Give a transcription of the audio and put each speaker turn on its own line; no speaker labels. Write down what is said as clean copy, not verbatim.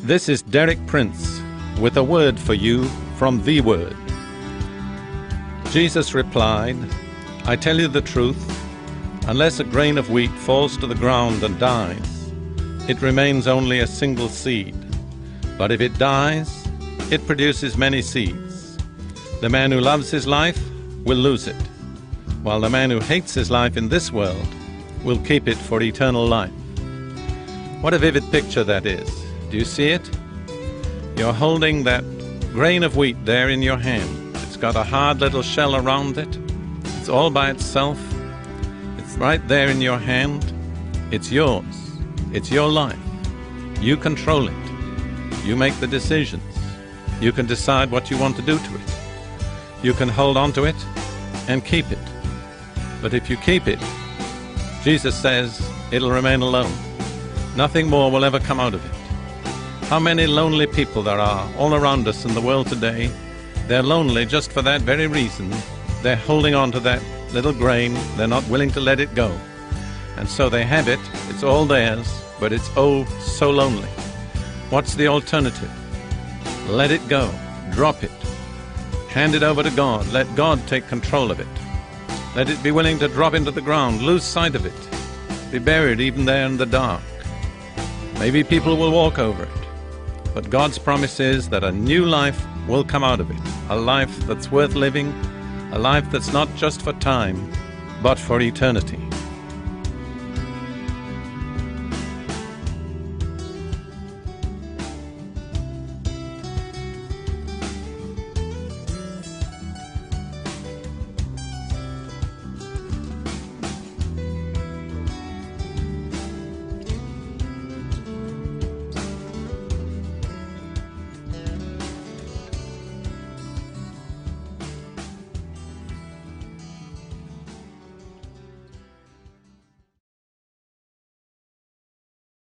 This is Derek Prince with a word for you from the Word. Jesus replied, I tell you the truth, unless a grain of wheat falls to the ground and dies, it remains only a single seed. But if it dies, it produces many seeds. The man who loves his life will lose it, while the man who hates his life in this world will keep it for eternal life. What a vivid picture that is. Do you see it? You're holding that grain of wheat there in your hand. It's got a hard little shell around it. It's all by itself. It's right there in your hand. It's yours. It's your life. You control it. You make the decisions. You can decide what you want to do to it. You can hold on to it and keep it. But if you keep it, Jesus says it'll remain alone. Nothing more will ever come out of it. How many lonely people there are all around us in the world today. They're lonely just for that very reason. They're holding on to that little grain. They're not willing to let it go. And so they have it. It's all theirs, but it's oh so lonely. What's the alternative? Let it go. Drop it. Hand it over to God. Let God take control of it. Let it be willing to drop into the ground. Lose sight of it. Be buried even there in the dark. Maybe people will walk over it. But God's promise is that a new life will come out of it. A life that's worth living. A life that's not just for time, but for eternity.